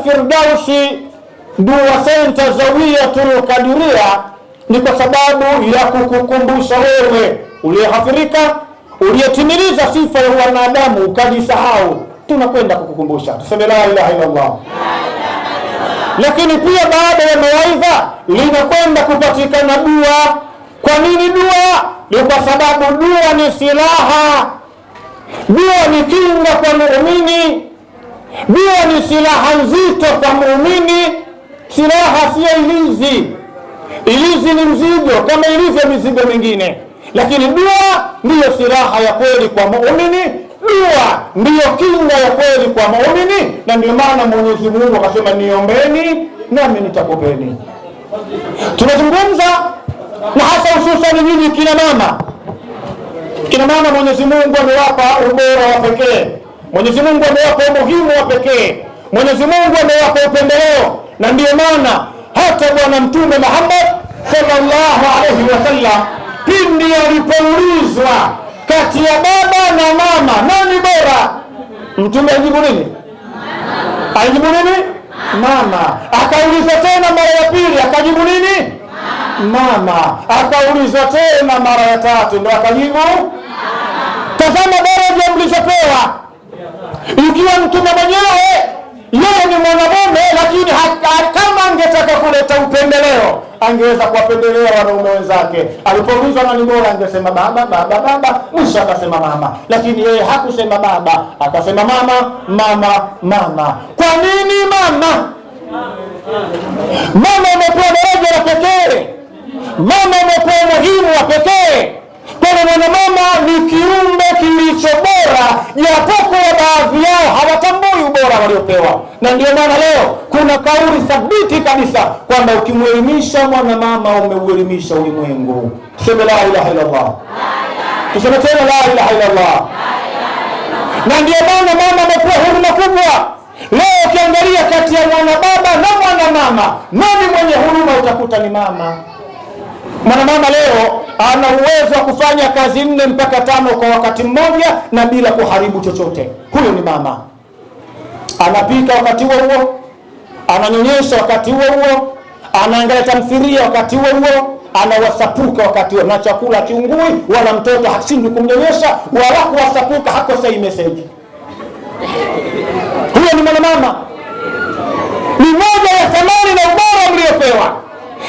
Firdausi Dua Center Zawiyatul Kadiria ni kwa sababu ya kukukumbusha wewe uliyehafirika, uliyetimiliza sifa ya wanadamu ukajisahau. Tunakwenda kukukumbusha, tuseme la ilaha illa Allah. Lakini pia baada ya mawaidha linakwenda kupatikana dua. Kwa nini dua? Ni kwa sababu dua ni silaha, dua ni kinga kwa muumini, dua ni silaha nzito kwa muumini. Silaha sio ilizi. Ilizi ni mzigo kama ilivyo mizigo mingine, lakini dua ndiyo silaha ya kweli kwa muumini, dua ndiyo kinga ya kweli kwa muumini. Na ndio maana Mwenyezi Mungu akasema, niombeni nami nitakupeni. Tunazungumza na hasa hususani nyinyi kina mama. Kina mama Mwenyezi Mungu amewapa ubora wa pekee, Mwenyezi Mungu amewapa umuhimu wa pekee, Mwenyezi Mungu amewapa upendeleo. Na ndio maana hata Bwana Mtume Muhammad sallallahu alaihi wasallam pindi alipoulizwa kati ya baba na mama nani bora, Mtume alijibu nini? Alijibu nini? Mama. Akaulizwa tena mara ya pili, akajibu nini? Mama. Akaulizwa tena mara ya tatu, ndio akajibu. Tazama daraja mlizopewa. Ikiwa Mtume mwenyewe yeye ni mwanamume, lakini kama angetaka kuleta upendeleo angeweza kuwapendelea wanaume wenzake. Alipoulizwa nani bora, angesema baba, baba, baba, mwisho akasema mama. Lakini yeye hakusema baba, akasema mama, mama, mama. Kwa nini mama? Mama amepewa daraja la pekee, mama amepewa umuhimu wa pekee. Kwa mwanamama ni kiumbe kilicho bora, japokuwa baadhi yao hawatambui ubora waliopewa. Na ndio maana leo kuna kauli thabiti kabisa kwamba ukimwelimisha mwanamama umeuelimisha ulimwengu. Tuseme la ilaha illa Allah. Tuseme tena la ilaha illa Allah. Na ndio maana mama amepewa huruma kubwa. Leo ukiangalia kati ya mwana baba na mwana mama, nani mwenye huruma? Utakuta ni mama. Mwanamama leo ana uwezo wa kufanya kazi 4 mpaka 5 kwa wakati mmoja na bila kuharibu chochote. Huyo ni mama. Anapika wakati huo huo, ananyonyesha wakati huo huo, anaangalia tamthilia wakati huo huo, anawasapuka wakati huo, na chakula kiungui wala mtoto hashindwi kumnyonyesha wala kuwasapuka, hakosei message. Huyo ni mwanamama. Ni moja ya thamani na ubora mliopewa.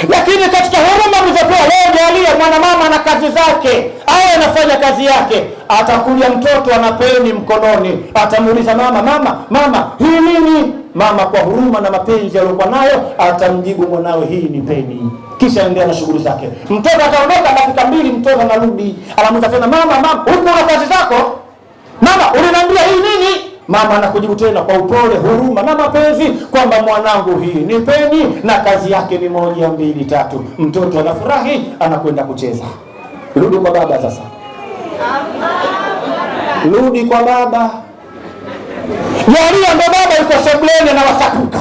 Lakini katika huruma mlizopewa leo, jalia mwanamama na kazi zake, au anafanya kazi yake, atakuja mtoto ana peni mkononi, atamuuliza mama, mama, mama, hii nini? Mama kwa huruma na mapenzi aliyokuwa nayo atamjibu mwanawe, hii ni peni, kisha endelea na shughuli zake. Mtoto ataondoka dakika 2, mtoto anarudi, anamuuliza tena mama, mama, huko na kazi zako? Mama, uliniambia hii nini? Mama anakujibu tena kwa upole, huruma na mapenzi kwamba mwanangu, hii ni peni na kazi yake ni 1, 2, 3. Mtoto anafurahi, anakwenda kucheza. Rudi kwa baba sasa. Rudi kwa baba. Jalia ndo baba yuko sebuleni na wasapuka,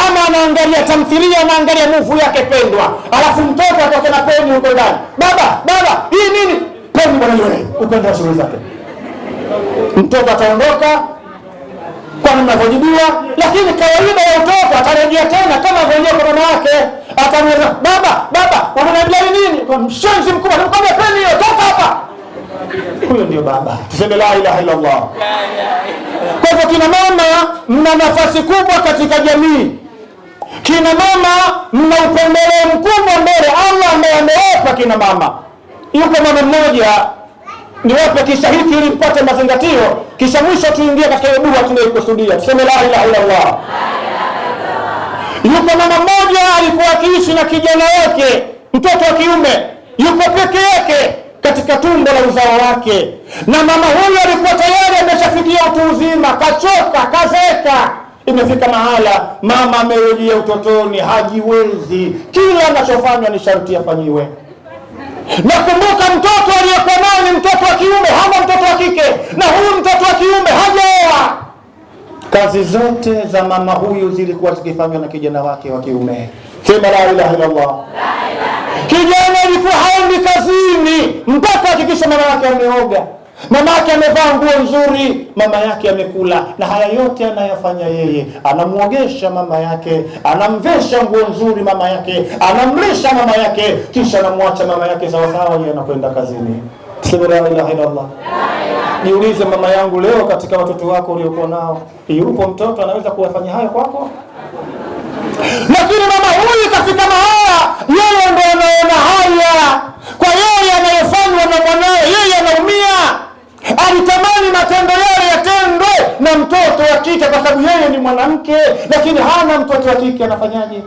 ama anaangalia tamthilia, anaangalia mufu yake pendwa, alafu mtoto atoke na peni huko ndani. Baba, baba, hii nini? Peni bwana yule, ukaenda shughuli zake. Mtoto ataondoka kwa mnavyojibiwa, lakini kawaida ya mtoto atarejea tena kama vile kwa mama yake, atamwambia baba, baba, wananiambia nini? Kwa mshenzi mkubwa, nikwambia peni hiyo, toka hapa. Huyo ndio baba. Tuseme la ilaha illa Allah. Kwa hivyo kina mama mna nafasi kubwa katika jamii. Kina mama mna upendeleo mkubwa mbele Allah ambaye amewapa kina mama. Yuko mama mmoja, niwape kisha hiki ili mpate mazingatio, kisha mwisho tuingie katika dua tunayokusudia. Tuseme la ilaha illa Allah. Yuko mama mmoja alikuwa akiishi na kijana wake, mtoto wa kiume, yuko peke yake katika tumbo la uzao wake, na mama huyo alikuwa tayari ameshafikia utu uzima, kachoka, kazeeka. Imefika mahala mama amerejea utotoni, hajiwezi, kila anachofanywa ni sharti afanyiwe. Nakumbuka mtoto aliyekuwa naye ni mtoto wa kiume, hana mtoto wa kike, na huyu mtoto wa kiume hajaoa. Kazi zote za mama huyu zilikuwa zikifanywa na kijana wake wa kiume. Sema la ilaha illa Allah. Kijana alikuwa haendi kazini mpaka hakikisha mama yake ameoga, mama yake amevaa nguo nzuri, mama yake amekula, na haya yote anayafanya yeye. Anamuogesha mama yake, anamvesha nguo nzuri mama yake, anamlisha mama yake, kisha anamwacha mama yake sawa sawa, yeye anakwenda kazini. Sema la ilaha illa Allah. Niulize mama yangu, leo katika watoto wako uliokuwa nao, yupo mtoto anaweza kuyafanya hayo kwako? Lakini mama huyu katika mahala, yeye ndo anaona haya kwa yeye anayofanywa na mwanae, yeye anaumia. Alitamani matendo yale yatendwe na mtoto wa kike kwa sababu yeye ni mwanamke, lakini hana mtoto wa kike. Anafanyaje?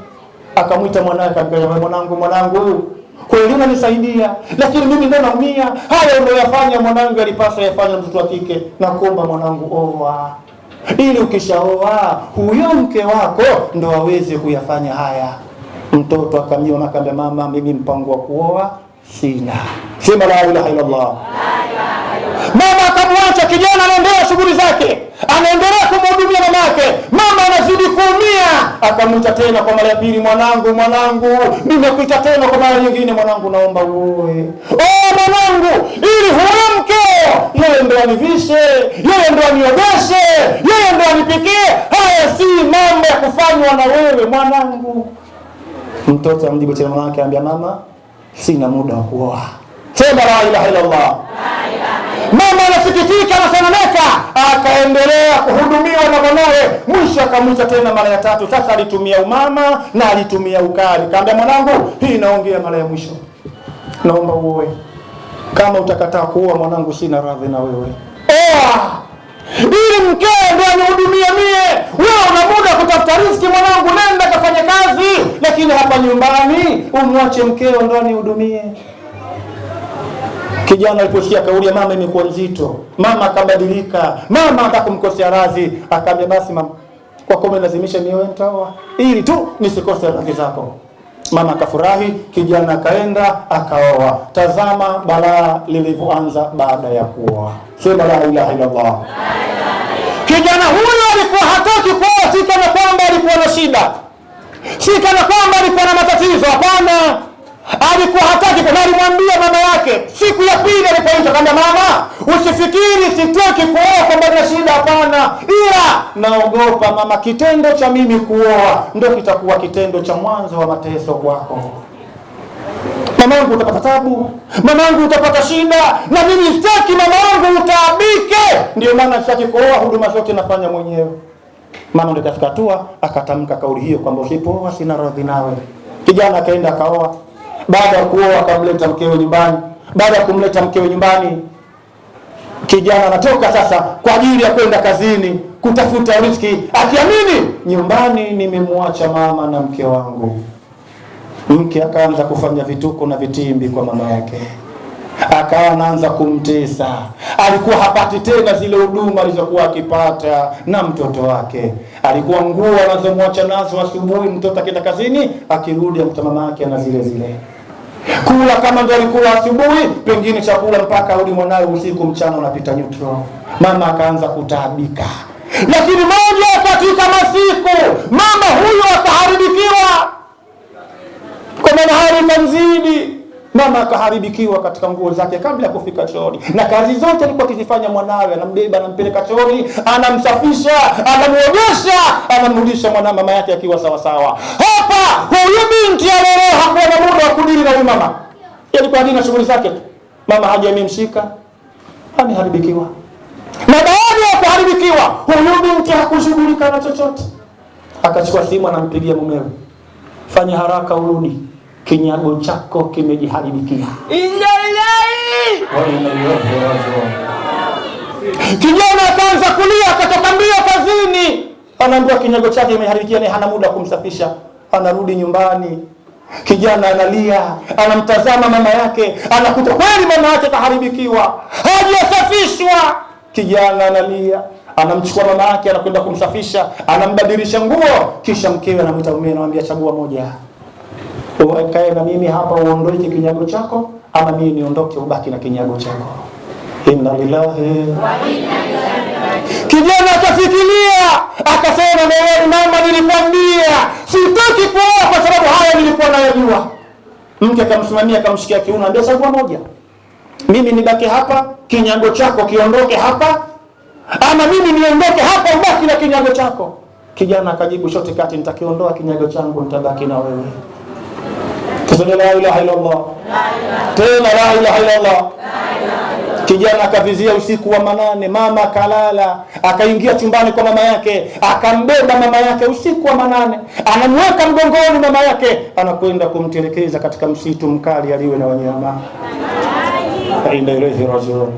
Akamwita mwanae, akamwambia, mwanangu kweli unanisaidia, lakini mimi ndo naumia. Haya ndio yafanya mwanangu alipaswa yafanya mtoto wa kike. Nakuomba mwanangu, oa, ili ukishaoa huyo mke wako ndo aweze kuyafanya haya. Mtoto akamjibu, akamwambia, mama, mimi mpango wa kuoa sina. Sema la ilaha illa Allah. Mama akamwacha kijana, anaendelea shughuli zake, anaendelea kumhudumia mama yake. Mama anazidi kuumia, akamwita tena kwa mara ya pili, mwanangu, nimekuita tena kwa mara nyingine, mwanangu, naomba uoe. Mwanangu, ili huyo mkeo yeye ndo anivishe, yeye ndo aniogeshe, yeye ndo anipikie. Haya si mambo ya kufanywa na wewe mwanangu. Mtoto amjibu tena mama yake, anambia, mama, sina muda wa kuoa. Sema la ilaha illa Allah. Mama anasikitika, anasononeka, akaendelea kuhudumiwa na mwanae. Mwisho akamwita tena mara ya tatu. Sasa alitumia umama na alitumia ukali. Kaambia, mwanangu, hii naongea mara ya mwisho, naomba uoe. Kama utakataa kuoa mwanangu, sina radhi na wewe. Oa ili mkeo ndio anihudumie mie. Wewe una muda kutafuta riziki mwanangu, nenda kafanya kazi, lakini hapa nyumbani umwache mkeo ndio anihudumie. Kijana aliposikia kauli ya mama imekuwa nzito, mama akabadilika. Mama atakumkosea radhi, akaambia, basi mama, kwa kuwa umelazimisha niwe nitaoa ili tu nisikose radhi zako. Mama akafurahi, kijana akaenda akaoa. Tazama balaa lilivyoanza baada ya kuoa. Sema la ilaha illa Allah. Kijana huyo alikuwa hataki kuoa, si kana kwamba alikuwa na shida, si kana kwamba alikuwa na matatizo, hapana. Alikuwa hataki, kwa alimwambia mama yake siku ya pili alipoita, kama mama, usifikiri sitaki kuoa kwamba na shida, hapana, ila naogopa mama, kitendo cha mimi kuoa ndio kitakuwa kitendo cha mwanzo wa mateso kwako. Mamangu utapata tabu, mamangu utapata shida, na mimi sitaki mamangu utaabike. Ndio maana sitaki kuoa, huduma zote nafanya mwenyewe. Mama ndio kafika hatua akatamka kauli hiyo kwamba usipooa sina radhi nawe. Kijana akaenda akaoa. Baada ya kuoa akamleta mkewe nyumbani. Baada ya kumleta mkewe nyumbani, kijana anatoka sasa kwa ajili ya kwenda kazini kutafuta riziki, akiamini nyumbani nimemwacha mama na mke wangu. Mke akaanza kufanya vituko na vitimbi kwa mama yake, akawa anaanza kumtesa. Alikuwa hapati tena zile huduma alizokuwa akipata na mtoto wake. Alikuwa nguo anazomwacha nazo asubuhi, mtoto akienda kazini, akirudi amkuta mama yake ana zile zile. Kula kama ndio alikula asubuhi, pengine chakula mpaka arudi mwanae usiku, mchana unapita neutral. Mama akaanza kutaabika. Lakini moja katika masiku mama huyo akaharibikiwa, kwa maana hali kamzidi. Mama akaharibikiwa katika nguo zake kabla ya kufika chooni, na kazi zote alikuwa akizifanya mwanawe. Anambeba, anampeleka chooni, anamsafisha, anamuogesha, anamrudisha mwana mama yake akiwa sawa sawa. Hapa huyu binti leo hakuwa na muda wa kudili na huyu mama. Alikuwa adina shughuli zake tu. Mama haja amemshika, ameharibikiwa. Na baada ya kuharibikiwa, huyu binti hakushughulika na chochote. Akachukua simu, anampigia mumewe, fanya haraka urudi, kinyago chako kimejiharibikia. Kijana akaanza kulia, akatoka mbio kazini. Anaambiwa kinyago chake kimeharibikia, na hana muda kumsafisha. Anarudi nyumbani, kijana analia, anamtazama mama yake, anakuta kweli mama yake kaharibikiwa, hajasafishwa. Kijana analia, anamchukua mama yake, anakwenda kumsafisha, anambadilisha nguo, kisha mkewe anamwita mume, anamwambia, chagua moja, ukae na mimi hapa uondoe kinyago chako, ama mimi niondoke ubaki na kinyago chako. Inna lillahi wa inna ilaihi raji'un. Kijana akafikiria, akasema, wewe mama, nilikwambia sitaki kuoa kwa sababu haya nilikuwa nayajua. Mke akamsimamia, akamshikia kiuno, anambia, chagua moja, Mimi nibaki hapa, kinyago chako kiondoke hapa, ama mimi niondoke hapa ubaki na kinyago chako? Kijana akajibu, shoti kati, nitakiondoa kinyago changu, nitabaki na wewe. Tuseme la ilaha illa Allah. Tena la ilaha illa Allah. Kijana akavizia usiku wa manane, mama kalala, akaingia chumbani kwa mama yake, akambeba mama yake usiku wa manane, anamweka mgongoni mama yake, anakwenda kumtelekeza katika msitu mkali aliwe na wanyama. Inna ilaihi rajiun.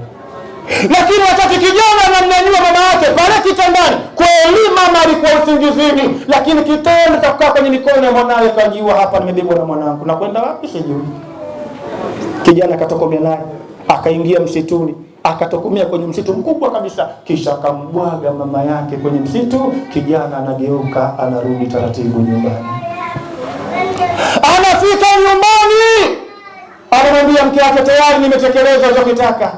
Lakini wakati kijana anamnyanyua mama yake pale kitandani, kweli mama alikuwa usingizini, lakini kitendo cha kukaa kwenye mikono ya mwanae kajua, hapa nimebebwa na mwanangu, na kwenda wapi sijui. Kijana akatokomea naye, akaingia msituni, akatokomea kwenye msitu mkubwa kabisa, kisha akambwaga mama yake kwenye msitu. Kijana anageuka, anarudi taratibu nyumbani. Anafika nyumbani, anamwambia mke wake, tayari nimetekeleza unachotaka.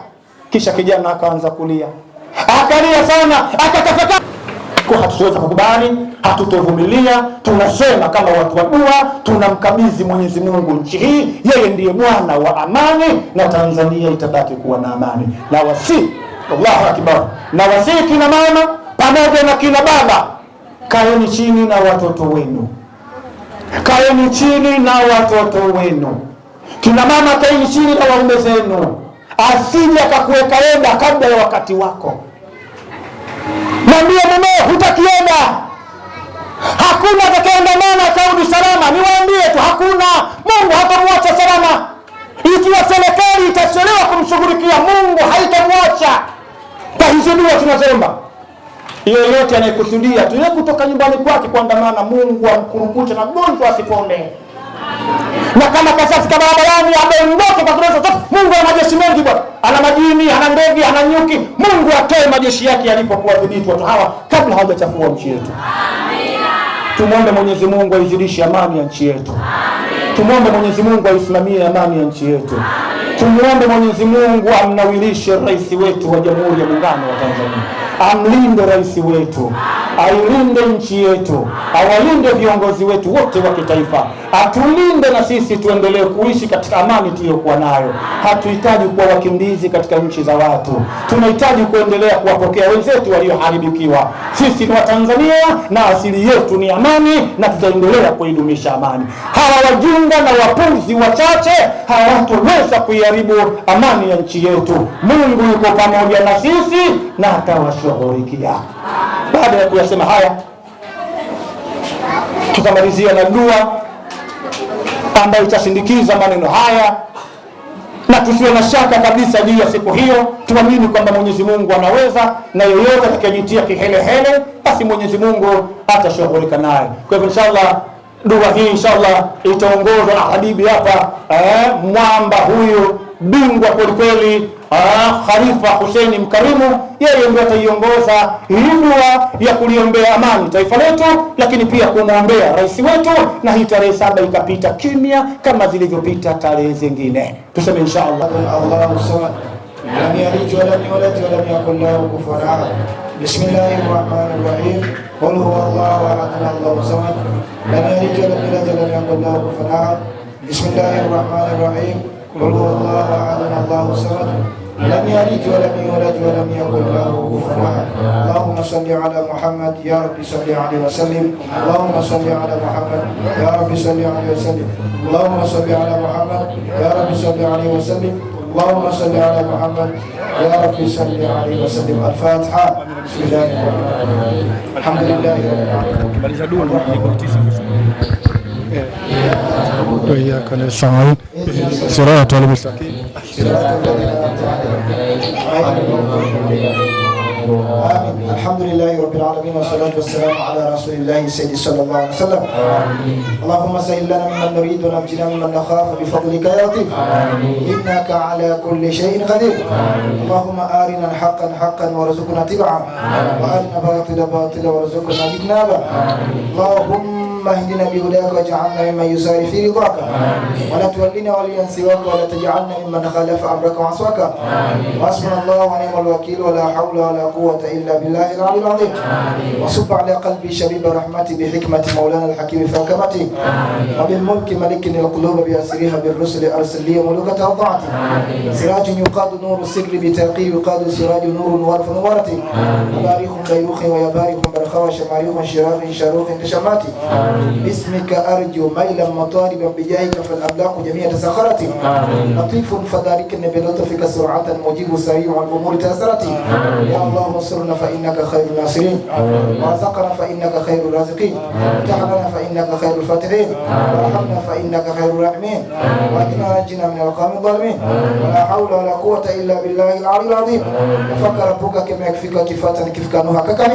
Kisha kijana akaanza kulia, akalia sana, akatafakari, kwa hatutaweza kukubali, hatutovumilia, tunasema kama watu wa dua, tunamkabidhi Mwenyezi Mungu nchi hii, yeye ndiye Bwana wa amani, na Tanzania itabaki kuwa na amani. Na wasi, Allahu akbar, na wasi kina mama pamoja na kina baba, kaeni chini na watoto wenu, kaeni chini na watoto wenu. Kina mama, kaeni chini na waume zenu, asije akakuweka eda kabla ya wakati wako. Mwambie mume hutakienda, hakuna atakayeandamana akarudi salama. Niwaambie tu, hakuna. Mungu hatamwacha salama. Ikiwa serikali itachelewa kumshughulikia, Mungu haitamwacha. Kwa hizo dua tunazoomba, yeyote anayekusudia tu kutoka nyumbani kwake kuandamana, Mungu amkurukute na gonjwa asipone. Na kama kasafika barabarani ameondoka kwa kidogo zote, Mungu ana majeshi mengi bwana. Ana majini, ana ndege, ana nyuki. Mungu atoe majeshi yake alipokuwa dhibiti watu hawa kabla hawajachafua nchi yetu. Amina. Tumuombe Mwenyezi Mungu aizidishe amani ya nchi yetu. Amina. Tumuombe Mwenyezi Mungu aisimamie amani ya nchi yetu. Amina. Tumuombe Mwenyezi Mungu amnawilishe rais wetu wa Jamhuri ya Muungano wa Tanzania. Amlinde rais wetu, ailinde nchi yetu, awalinde viongozi wetu wote wa kitaifa, atulinde na sisi tuendelee kuishi katika amani tuliyokuwa nayo. Hatuhitaji kuwa wakimbizi katika nchi za watu, tunahitaji kuendelea kuwapokea wenzetu walioharibikiwa. Sisi ni Watanzania na asili yetu ni amani, na tutaendelea kuidumisha amani. Hawa wajinga na wapuzi wachache hawatoweza kuiharibu amani ya nchi yetu. Mungu yuko pamoja na sisi na atawashughulikia. Baada ya kuyasema haya, tutamalizia na dua ambayo itasindikiza maneno haya, na tusiwe na shaka kabisa juu ya siku hiyo. Tuamini kwamba Mwenyezi Mungu anaweza, na yoyote atakayejitia kihelehele, basi Mwenyezi Mungu atashughulika naye. Kwa hivyo inshallah dua hii inshallah itaongozwa na habibi hapa, mwamba huyu bingwa kwelikweli, Khalifa Hussein Mkarimu. Yeye ndiye ataiongoza hii dua ya kuliombea amani taifa letu, lakini pia kumwombea rais wetu, na hii tarehe 7 ikapita kimya kama zilivyopita tarehe zingine. Tuseme inshallah. Allahu samad lam yalid wa lam yulad wa lam yakul lahu kufuwan ahad. Bismillahir rahmanir rahim. Qul huwallahu ahad Allahu samad lam yalid wa lam yulad wa lam yakul lahu kufuwan ahad. Bismillahir rahmanir rahim. Qul huwallahu ahad Allahu samad lam yalid wa lam yulad wa lam yakul lahu kufuwan ahad. Allahumma salli ala Muhammad ya rabbi salli alayhi wa sallim. Allahumma salli ala Muhammad ya rabbi salli alayhi wa sallim. Allahumma salli ala Muhammad ya rabbi salli alayhi wa sallim. اللهم صل على محمد يا رب صل عليه وسلم. الفاتحة. بسم الله الرحمن الرحيم. الحمد لله رب العالمين. وإياك نستعين صراط المستقيم. آمين. الحمد لله رب العالمين والصلاة والسلام على رسول الله سيدنا صلى الله عليه وسلم. اللهم سهل لنا ممن نريد ونجنا ممن نخاف بفضلك يا لطيف. إنك على كل شيء قدير. اللهم أرنا الحق حقا وارزقنا اتباعه، وأرنا الباطل باطلا وارزقنا اجتنابه. اللهم اللهم اهدنا بهداك واجعلنا ممن يسارع في رضاك ولا تولنا وليا سواك ولا تجعلنا ممن خالف امرك وعصاك. وحسبنا الله ونعم الوكيل ولا حول ولا قوه الا بالله العلي العظيم. وصب على قلبي شبيب رحمتي بحكمه مولانا الحكيم في حكمته وبالملك ملك القلوب بأسرها بالرسل ارسل لي ملوكة وضعتي. سراج يقاد نور السر بترقي يقاد سراج نور ورف نورتي. وباريخ بيروخ ويبارك برخا وشماريخ شراف شاروخ تشماتي. باسمك ارجو ميلا مطالبا بجاهك فالاملاك جميع تسخرتي. لطيف فذلك بلطفك سرعه مجيب سريع الامور تاثرتي. يا الله انصرنا فانك خير الناصرين وارزقنا فانك خير الرازقين وافتح لنا فانك خير الفاتحين وارحمنا فانك خير الراحمين واجنا نجنا من القوم الظالمين. ولا حول ولا قوه الا بالله العلي العظيم. وفك ربك كما يكفيك كفاة كيف كانوا هكذا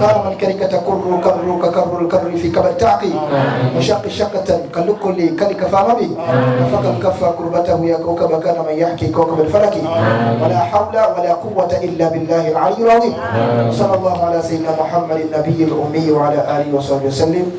قال من كرك تكر ككر الكر في كبر تعقي وشق شقة كالكل كلك فامبي وفق الكف كربته يا كوكب كان من يحكي كوكب الفلك. ولا حول ولا قوة إلا بالله العلي العظيم. صلى الله على سيدنا محمد النبي الأمي وعلى آله وصحبه وسلم.